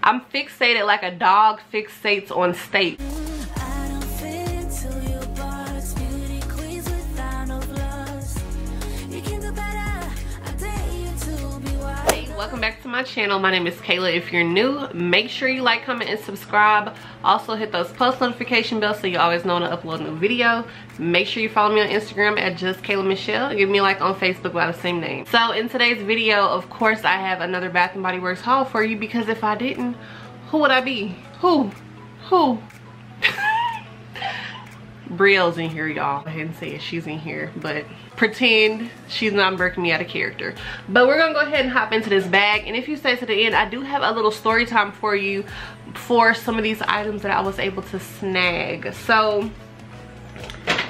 I'm fixated like a dog fixates on steak. Welcome back to my channel. My name is Kayla. If you're new, make sure you like, comment, and subscribe. Also hit those post notification bells so you always know when I upload a new video. Make sure you follow me on Instagram at JustKaylaMichelle. Give me a like on Facebook by the same name. So in today's video, of course, I have another Bath & Body Works haul for you, because if I didn't, who would I be? Who? Brielle's in here, y'all. Go ahead and say it. She's in here, but pretend she's not breaking me out of character. But we're gonna go ahead and hop into this bag, and if you stay to the end, I do have a little story time for you for some of these items that I was able to snag. So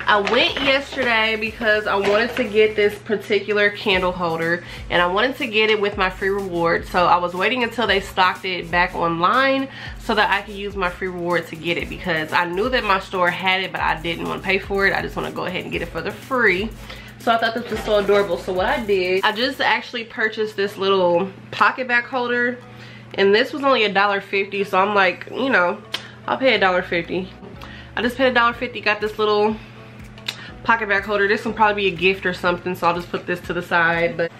I went yesterday because I wanted to get this particular candle holder, and I wanted to get it with my free reward. So I was waiting until they stocked it back online so that I could use my free reward to get it, because I knew that my store had it, but I didn't want to pay for it. I just want to go ahead and get it for the free. So I thought this was so adorable. So what I did, I just actually purchased this little pocket back holder, and this was only $1.50. So I'm like, you know, I'll pay $1.50. I just paid $1.50, got this little pocket back holder. This will probably be a gift or something, so I'll just put this to the side. But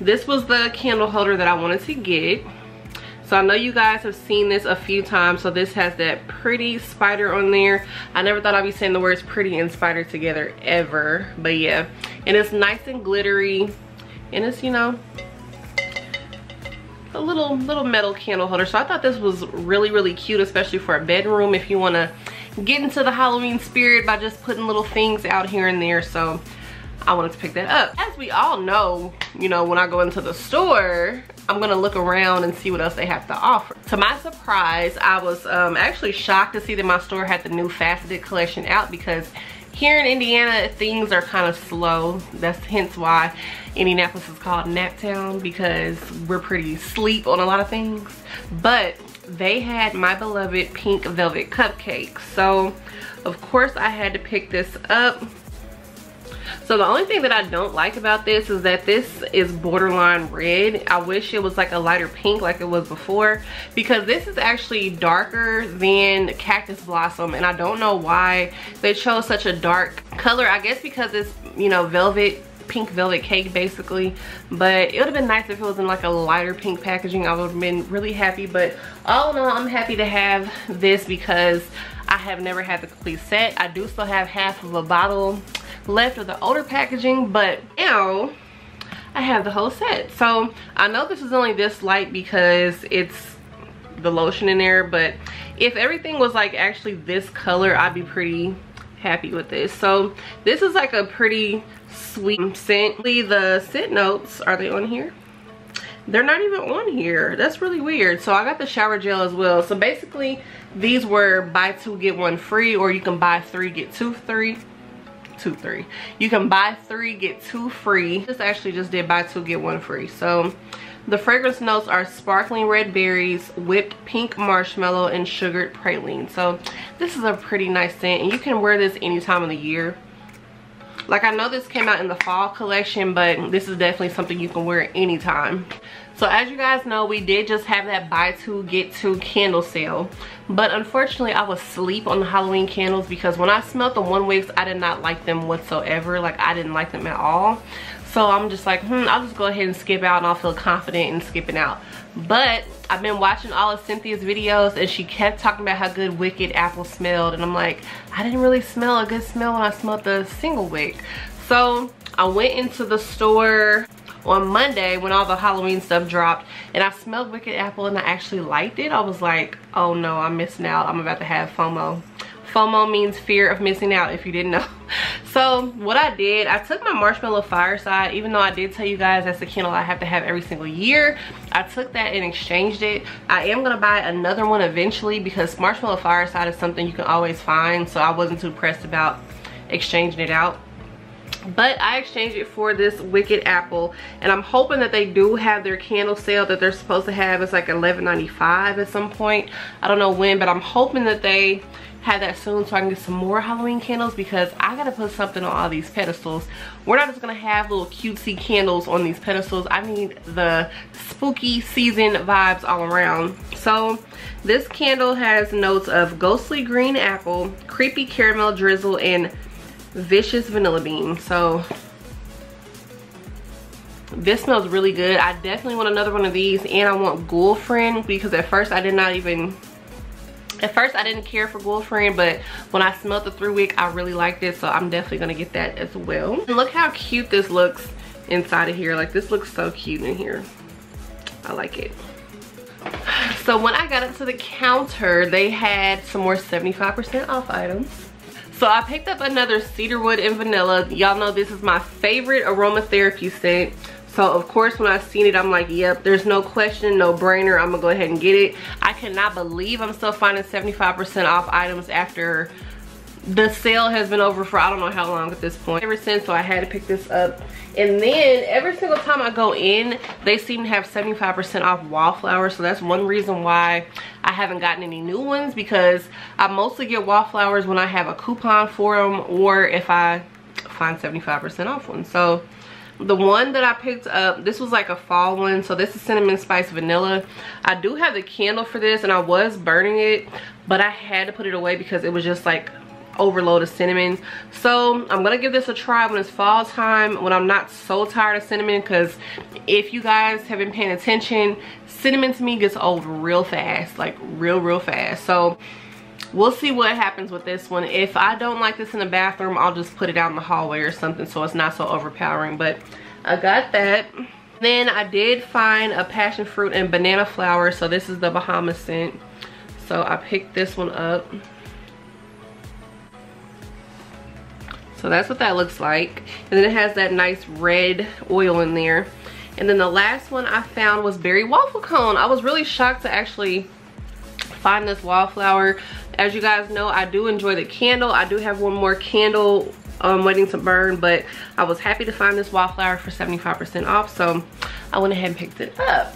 this was the candle holder that I wanted to get. So I know you guys have seen this a few times. So this has that pretty spider on there. I never thought I'd be saying the words pretty and spider together ever, but yeah. And it's nice and glittery, and it's, you know, a little metal candle holder. So I thought this was really cute, especially for a bedroom, if you want to get into the Halloween spirit by just putting little things out here and there. So I wanted to pick that up. As we all know, you know, when I go into the store, I'm gonna look around and see what else they have to offer. To my surprise, I was actually shocked to see that my store had the new faceted collection out, because here in Indiana things are kind of slow. That's hence why Indianapolis is called Nap Town, because we're pretty sleep on a lot of things. But they had my beloved pink velvet cupcakes, so of course I had to pick this up. So the only thing that I don't like about this is that this is borderline red. I wish it was like a lighter pink like it was before, because this is actually darker than Cactus Blossom, and I don't know why they chose such a dark color. I guess because it's, you know, velvet, pink velvet cake basically. But it would have been nice if it was in like a lighter pink packaging. I would have been really happy. But all in all, I'm happy to have this because I have never had the complete set. I do still have half of a bottle left of the older packaging, but now I have the whole set. So I know this is only this light because it's the lotion in there, but if everything was like actually this color, I'd be pretty happy with this. So this is like a pretty sweet scent. The scent notes, are they on here? They're not even on here. That's really weird. So I got the shower gel as well. So basically these were buy two get one free, or you can buy three get two free. You can buy three get two free. This actually just did buy two get one free. So the fragrance notes are sparkling red berries, whipped pink marshmallow, and sugared praline. So this is a pretty nice scent, and you can wear this any time of the year. Like, I know this came out in the fall collection, but this is definitely something you can wear anytime. So as you guys know, we did just have that buy two get two candle sale, but unfortunately I was asleep on the Halloween candles, because when I smelled the one wicks, I did not like them whatsoever. Like, I didn't like them at all. So I'm just like, I'll just go ahead and skip out, and I'll feel confident in skipping out. But I've been watching all of Cynthia's videos, and she kept talking about how good Wicked Apple smelled, and I'm like, I didn't really smell a good smell when I smelled the single wick. So I went into the store on Monday when all the Halloween stuff dropped, and I smelled Wicked Apple, and I actually liked it. I was like, oh no, I'm missing out. I'm about to have FOMO. FOMO means fear of missing out, if you didn't know. So what I did, I took my Marshmallow Fireside, even though I did tell you guys that's the candle I have to have every single year. I took that and exchanged it. I am gonna buy another one eventually, because Marshmallow Fireside is something you can always find, so I wasn't too pressed about exchanging it out. but I exchanged it for this Wicked Apple, and I'm hoping that they do have their candle sale that they're supposed to have. It's like $11.95 at some point. I don't know when, but I'm hoping that they have that soon so I can get some more Halloween candles, because I gotta put something on all these pedestals. We're not just gonna have little cutesy candles on these pedestals. I need the spooky season vibes all around. So this candle has notes of ghostly green apple, creepy caramel drizzle, and vicious vanilla bean. So this smells really good. I definitely want another one of these, and I want Ghoul Friend, because at first I didn't care for Ghoul Friend, but when I smelled the 3-wick, I really liked it, so I'm definitely gonna get that as well. And look how cute this looks inside of here. Like, this looks so cute in here. I like it. So when I got up to the counter, they had some more 75% off items. So I picked up another cedarwood and vanilla. Y'all know this is my favorite aromatherapy scent. So of course when I seen it, I'm like, yep, there's no question, no brainer, I'm gonna go ahead and get it. I cannot believe I'm still finding 75% off items after the sale has been over for I don't know how long at this point. Ever since, so I had to pick this up. And then every single time I go in, they seem to have 75% off wallflowers. So that's one reason why I haven't gotten any new ones, because I mostly get wallflowers when I have a coupon for them, or if I find 75% off one. So the one that I picked up, this was like a fall one. So this is cinnamon spice vanilla. I do have the candle for this, and I was burning it, but I had to put it away because it was just like overload of cinnamon. So I'm gonna give this a try when it's fall time, when I'm not so tired of cinnamon, because if you guys have been paying attention, cinnamon to me gets old real fast, like real fast. So we'll see what happens with this one. If I don't like this in the bathroom, I'll just put it out in the hallway or something so it's not so overpowering. But I got that. Then I did find a passion fruit and banana flower. So this is the Bahamas scent. So I picked this one up. So that's what that looks like. And then it has that nice red oil in there. And then the last one I found was berry waffle cone. I was really shocked to actually find this wallflower. As you guys know, I do enjoy the candle. I do have one more candle waiting to burn, but I was happy to find this wallflower for 75% off, so I went ahead and picked it up.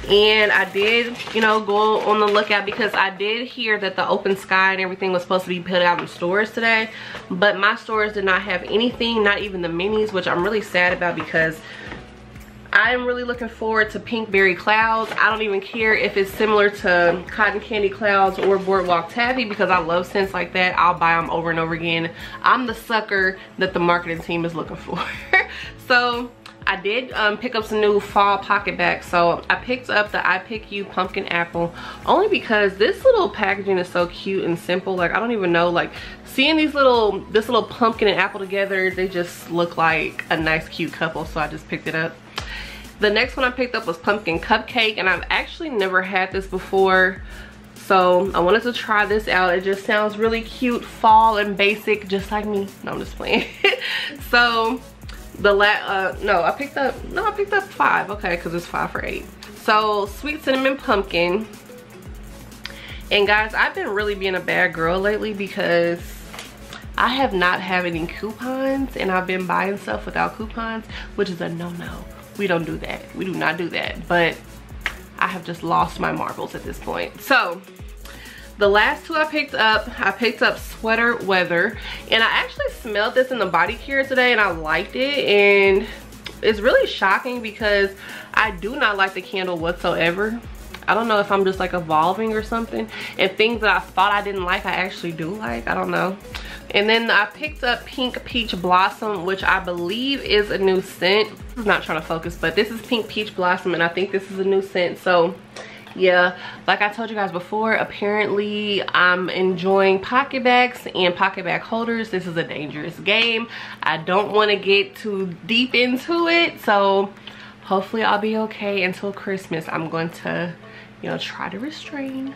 And I did, you know, go on the lookout, because I did hear that the open sky and everything was supposed to be put out in stores today, but my stores did not have anything, not even the minis, which I'm really sad about, because I am really looking forward to pink berry clouds. I don't even care if it's similar to cotton candy clouds or boardwalk taffy, because I love scents like that. I'll buy them over and over again. I'm the sucker that the marketing team is looking for. So I did pick up some new fall pocket bags. So I picked up the I Pick You pumpkin apple, only because this little packaging is so cute and simple. Like, I don't even know, like, seeing this little pumpkin and apple together, they just look like a nice cute couple, so I just picked it up. The next one I picked up was pumpkin cupcake, and I've actually never had this before, so I wanted to try this out. It just sounds really cute, fall and basic, just like me. No, I'm just playing. So I picked up 5, okay, because it's 5 for $8. So sweet cinnamon pumpkin. And guys, I've been really being a bad girl lately, because I have not had any coupons, and I've been buying stuff without coupons, which is a no-no. We don't do that. We do not do that. But I have just lost my marbles at this point. So the last two I picked up Sweater Weather, and I actually smelled this in the body care today, and I liked it. And it's really shocking, because I do not like the candle whatsoever. I don't know if I'm just like evolving or something, and things that I thought I didn't like, I actually do like. I don't know. And then I picked up Pink Peach Blossom, which I believe is a new scent. I'm not trying to focus, but this is Pink Peach Blossom, and I think this is a new scent. So yeah, like I told you guys before, apparently I'm enjoying pocket bags and pocket bag holders. This is a dangerous game. I don't want to get too deep into it, so hopefully I'll be okay until Christmas. I'm going to, you know, try to restrain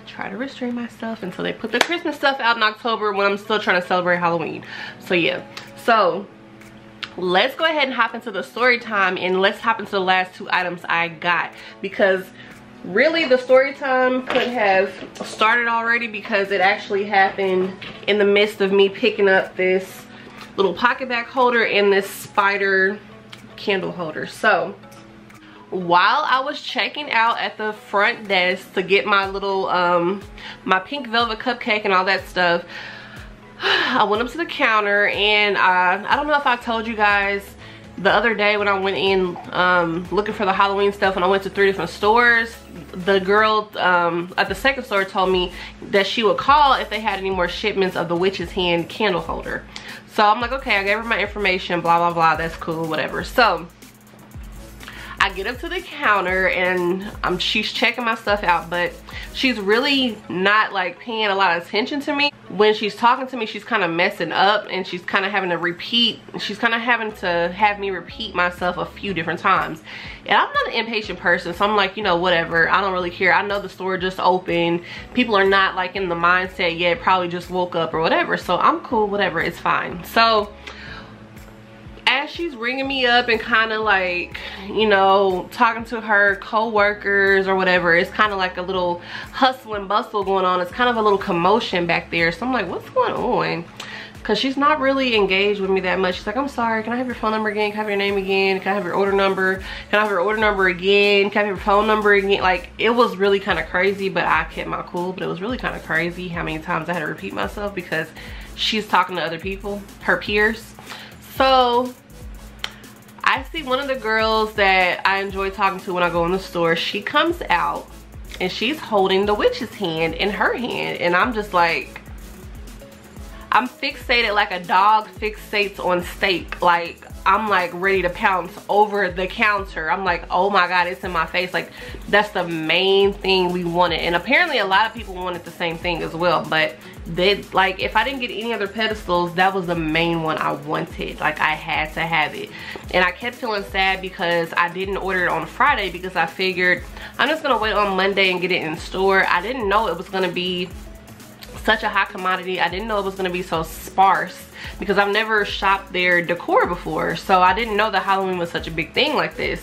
myself until they put the Christmas stuff out in October, when I'm still trying to celebrate Halloween. So yeah, so let's go ahead and hop into the story time, and let's hop into the last 2 items I got, because really the story time could have started already, because it actually happened in the midst of me picking up this little pocket back holder and this spider candle holder. So while I was checking out at the front desk to get my little my pink velvet cupcake and all that stuff, I went up to the counter, and I don't know if I told you guys the other day when I went in looking for the Halloween stuff, and I went to 3 different stores. The girl at the second store told me that she would call if they had any more shipments of the witch's hand candle holder. So I'm like, okay, I gave her my information, blah blah blah, that's cool, whatever. So I get up to the counter, and she's checking my stuff out, but she's really not like paying a lot of attention to me. When she's talking to me, she's kind of messing up, and she's kind of having to have me repeat myself a few different times. And I'm not an impatient person, so I'm like, you know, whatever, I don't really care. I know the store just opened, people are not like in the mindset yet, probably just woke up or whatever, so I'm cool, whatever, it's fine. So as she's ringing me up and kind of like, you know, talking to her co-workers or whatever, it's kind of like a little hustle and bustle going on. It's kind of a little commotion back there. So I'm like, what's going on? Because she's not really engaged with me that much. She's like, I'm sorry, can I have your phone number again? Can I have your name again? Can I have your order number? Can I have your order number again? Can I have your phone number again? Like, it was really kind of crazy, but I kept my cool. But it was really kind of crazy how many times I had to repeat myself because she's talking to other people, her peers. So I see one of the girls that I enjoy talking to when I go in the store. She comes out and she's holding the witch's hand in her hand, and I'm just like, I'm fixated like a dog fixates on steak. Like, I'm like ready to pounce over the counter. I'm like, oh my god, it's in my face. Like, that's the main thing we wanted, and apparently a lot of people wanted the same thing as well. But they, like, if I didn't get any other pedestals, that was the main one I wanted. Like, I had to have it. And I kept feeling sad because I didn't order it on Friday, because I figured I'm just gonna wait on Monday and get it in store. I didn't know it was gonna be such a high commodity. I didn't know it was gonna be so sparse, because I've never shopped their decor before, so I didn't know that Halloween was such a big thing like this.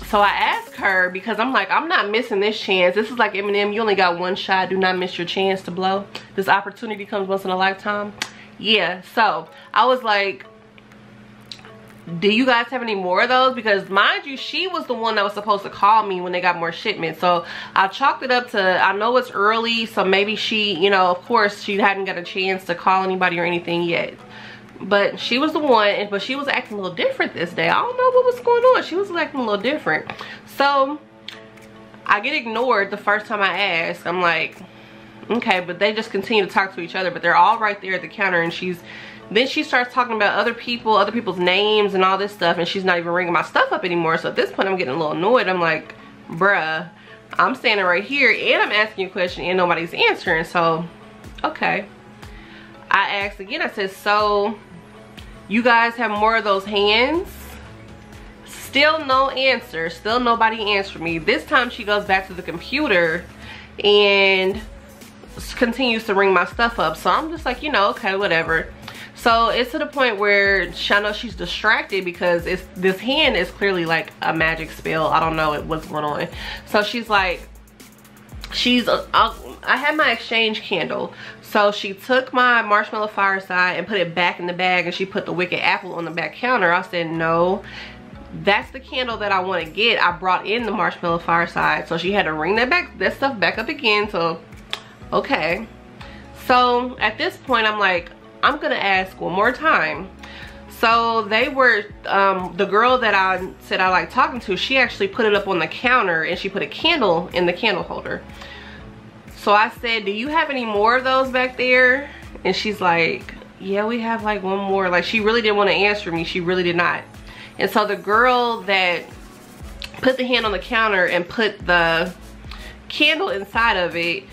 So I asked her, because I'm like, I'm not missing this chance. This is like Eminem, you only got one shot, do not miss your chance to blow. This opportunity comes once in a lifetime. Yeah, so I was like, do you guys have any more of those? Because mind you, she was the one that was supposed to call me when they got more shipments. So I chalked it up to, I know it's early, so maybe she, you know, of course she hadn't got a chance to call anybody or anything yet. But she was the one, but she was acting a little different this day. I don't know what was going on. She was acting a little different. So I get ignored the first time I ask. I'm like, okay, but they just continue to talk to each other, but they're all right there at the counter, and then she starts talking about other people's names and all this stuff, and she's not even ringing my stuff up anymore. So at this point I'm getting a little annoyed. I'm like, bruh, I'm standing right here and I'm asking you a question and nobody's answering. So okay, I asked again. I said, so you guys have more of those hands? Still no answer. Still nobody answered me. This time she goes back to the computer and continues to ring my stuff up. So I'm just like, you know, okay, whatever. So it's to the point where I know she's distracted, because this hand is clearly like a magic spell. I don't know what's going on. So she's like, I had my exchange candle. So she took my marshmallow fireside and put it back in the bag, and she put the wicked apple on the back counter. I said, no, that's the candle that I want to get. I brought in the marshmallow fireside. So she had to ring that stuff back up again. So okay. So at this point I'm like, I'm gonna ask one more time. So they were, the girl that I said I like talking to, she actually put it up on the counter and she put a candle in the candle holder. So I said, do you have any more of those back there? And she's like, yeah, we have like one more. Like, she really didn't want to answer me. She really did not. And so the girl that put the hand on the counter and put the candle inside of it,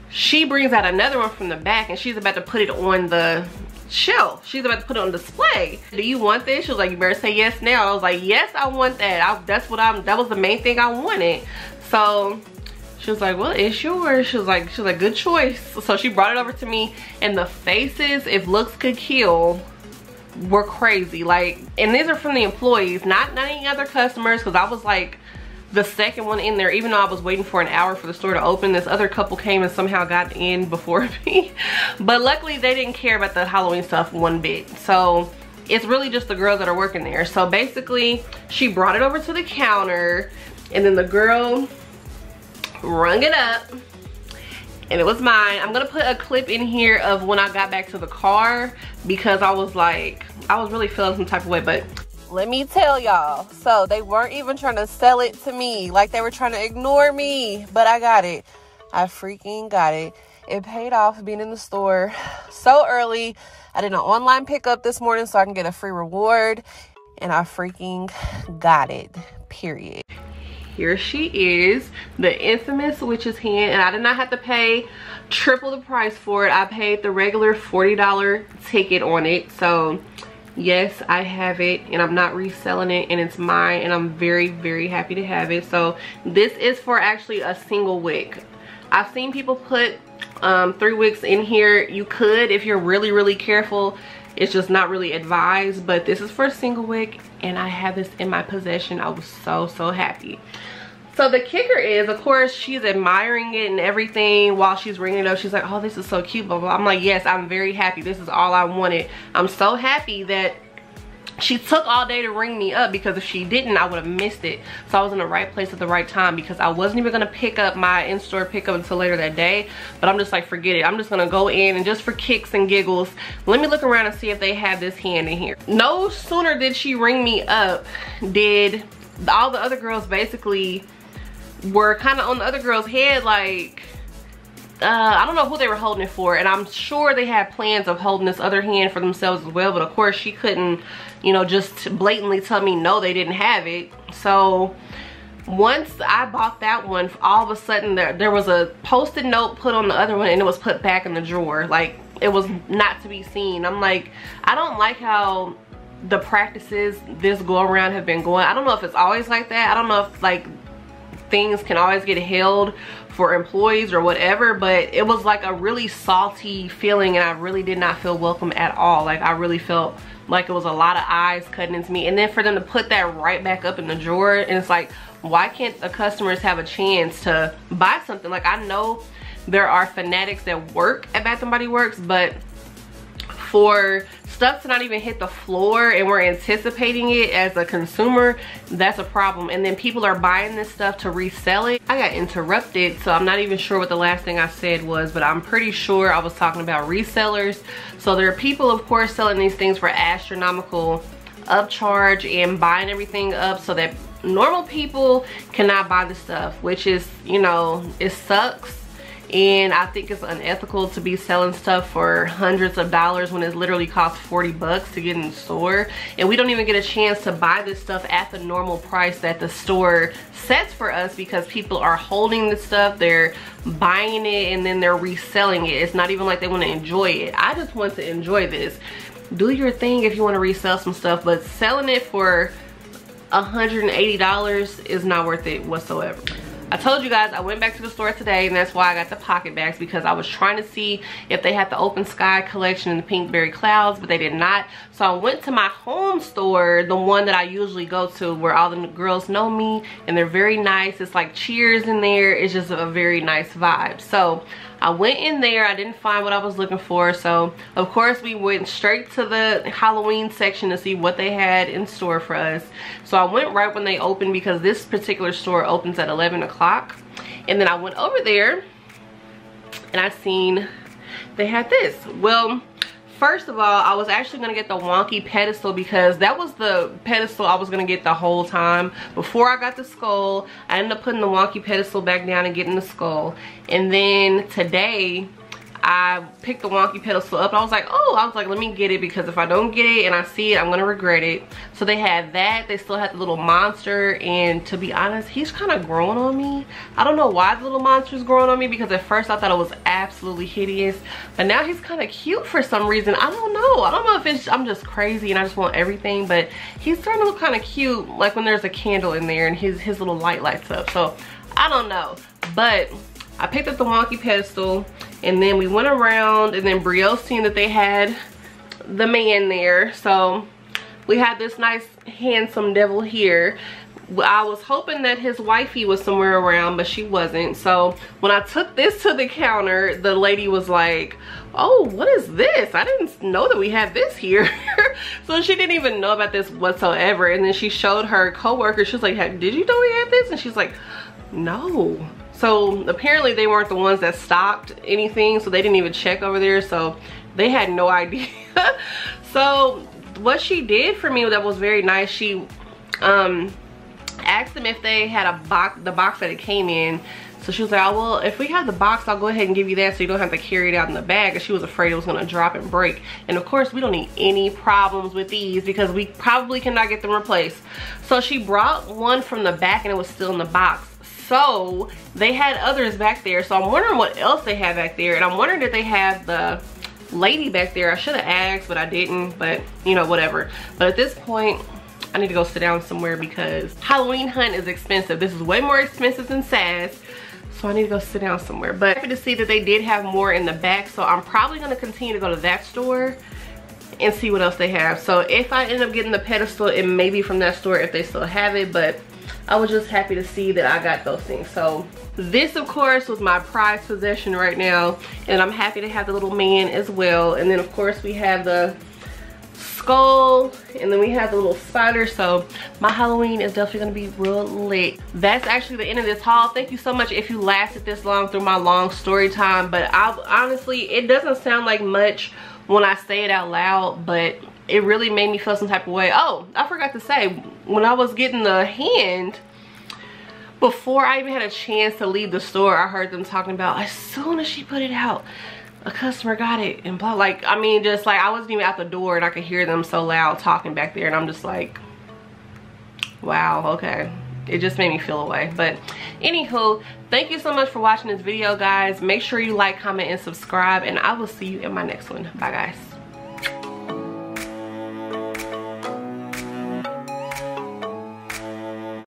she brings out another one from the back, and she's about to put it on the shelf. She's about to put it on display. Do you want this? She was like, you better say yes now. I was like, yes, I want that. That was the main thing I wanted. So she was like, well, it's yours. She was like, good choice. So she brought it over to me, and the faces, if looks could kill, were crazy. Like, and these are from the employees, not any other customers, because I was like, the second one in there, even though I was waiting for an hour for the store to open. This other couple came and somehow got in before me. But luckily they didn't care about the Halloween stuff one bit. So it's really just the girls that are working there. So basically she brought it over to the counter, and then the girl rung it up, and it was mine. I'm gonna put a clip in here of when I got back to the car, because I was really feeling some type of way. But let me tell y'all, so they weren't even trying to sell it to me, like they were trying to ignore me, but I got it. I freaking got it. It paid off being in the store so early. I did an online pickup this morning so I can get a free reward, and I freaking got it, period. Here she is, the infamous witch's hand, and I did not have to pay triple the price for it. I paid the regular $40 ticket on it. So yes, I have it, and I'm not reselling it, and it's mine, and I'm very, very happy to have it. So this is for actually a single wick. I've seen people put 3 wicks in here. You could if you're really, really careful. It's just not really advised, but this is for a single wick, and I have this in my possession. I was so, so happy. So the kicker is, of course, she's admiring it and everything while she's ringing it up. She's like, oh, this is so cute, blah, blah. I'm like, yes, I'm very happy. This is all I wanted. I'm so happy that she took all day to ring me up, because if she didn't, I would have missed it. So I was in the right place at the right time, because I wasn't even gonna pick up my in-store pickup until later that day. But I'm just like, forget it. I'm just gonna go in, and just for kicks and giggles, let me look around and see if they have this hand in here. No sooner did she ring me up, did all the other girls basically were kind of on the other girl's head, like, I don't know who they were holding it for, and I'm sure they had plans of holding this other hand for themselves as well, but of course she couldn't, you know, just blatantly tell me no, they didn't have it. So once I bought that one, all of a sudden there was a post-it note put on the other one, and it was put back in the drawer, like it was not to be seen. I'm like, I don't like how the practices this go around have been going. I don't know if it's always like that. I don't know if like things can always get held for employees or whatever, but it was like a really salty feeling, and I really did not feel welcome at all. Like I really felt like it was a lot of eyes cutting into me, and then for them to put that right back up in the drawer, and it's like, why can't the customers have a chance to buy something? Like, I know there are fanatics that work at Bath & Body Works, but for stuff to not even hit the floor and we're anticipating it as a consumer, that's a problem. And then people are buying this stuff to resell it. I got interrupted, so I'm not even sure what the last thing I said was, but I'm pretty sure I was talking about resellers. So there are people, of course, selling these things for astronomical upcharge and buying everything up so that normal people cannot buy the stuff, which is, you know, it sucks. And I think it's unethical to be selling stuff for hundreds of dollars when it literally costs 40 bucks to get in the store. And we don't even get a chance to buy this stuff at the normal price that the store sets for us, because people are holding this stuff, they're buying it, and then they're reselling it. It's not even like they want to enjoy it. I just want to enjoy this. Do your thing if you want to resell some stuff, but selling it for $180 is not worth it whatsoever. I told you guys I went back to the store today, and that's why I got the pocket bags, because I was trying to see if they had the Open Sky collection and the Pinkberry Clouds, but they did not. So I went to my home store, the one that I usually go to, where all the girls know me and they're very nice. It's like Cheers in there. It's just a very nice vibe. So I went in there. I didn't find what I was looking for, so of course we went straight to the Halloween section to see what they had in store for us. So I went right when they opened, because this particular store opens at 11 o'clock. And then I went over there and I seen they had this. Well, first of all, I was actually gonna get the wonky pedestal, because that was the pedestal I was gonna get the whole time. Before I got the skull, I ended up putting the wonky pedestal back down and getting the skull. And then today, I picked the wonky pedestal up, and I was like, let me get it, because if I don't get it and I see it, I'm gonna regret it. So they had that. They still had the little monster, and to be honest, he's kind of growing on me. I don't know why the little monster's growing on me, because at first I thought it was absolutely hideous, but now he's kind of cute for some reason. I don't know if it's, I'm just crazy and I just want everything, but he's starting to look kind of cute, like when there's a candle in there and his little light lights up. So I don't know, but I picked up the wonky pedestal, and then we went around, and then Brielle seen that they had the man there. So we had this nice handsome devil here. I was hoping that his wifey was somewhere around, but she wasn't. So when I took this to the counter, the lady was like, oh, what is this? I didn't know that we had this here. So she didn't even know about this whatsoever. And then she showed her coworker. She was like, hey, did you know we had this? And she's like, no. So apparently they weren't the ones that stocked anything, so they didn't even check over there, so they had no idea. So what she did for me that was very nice, she asked them if they had a box, the box that it came in. So she was like, oh, well, if we have the box, I'll go ahead and give you that so you don't have to carry it out in the bag. And she was afraid it was gonna drop and break. And of course, we don't need any problems with these because we probably cannot get them replaced. So she brought one from the back and it was still in the box. So they had others back there. So I'm wondering what else they have back there. And I'm wondering if they have the lady back there. I should have asked, but I didn't, but you know, whatever. But at this point, I need to go sit down somewhere because Halloween hunt is expensive. This is way more expensive than SAS. So I need to go sit down somewhere. But happy to see that they did have more in the back. So I'm probably gonna continue to go to that store and see what else they have. So if I end up getting the pedestal, it may be from that store if they still have it, but I was just happy to see that I got those things. So this of course was my prized possession right now, and I'm happy to have the little man as well. And then of course we have the skull, and then we have the little spider. So my Halloween is definitely gonna be real lit. That's actually the end of this haul. Thank you so much if you lasted this long through my long story time, but honestly, it doesn't sound like much when I say it out loud, but it really made me feel some type of way. Oh, I forgot to say, when I was getting the hand, before I even had a chance to leave the store, I heard them talking about, as soon as she put it out, a customer got it, and blah. Like, I mean, just like, I wasn't even out the door and I could hear them so loud talking back there, and I'm just like, wow, okay. It just made me feel away. But anywho, thank you so much for watching this video, guys. Make sure you like, comment, and subscribe, and I will see you in my next one. Bye, guys.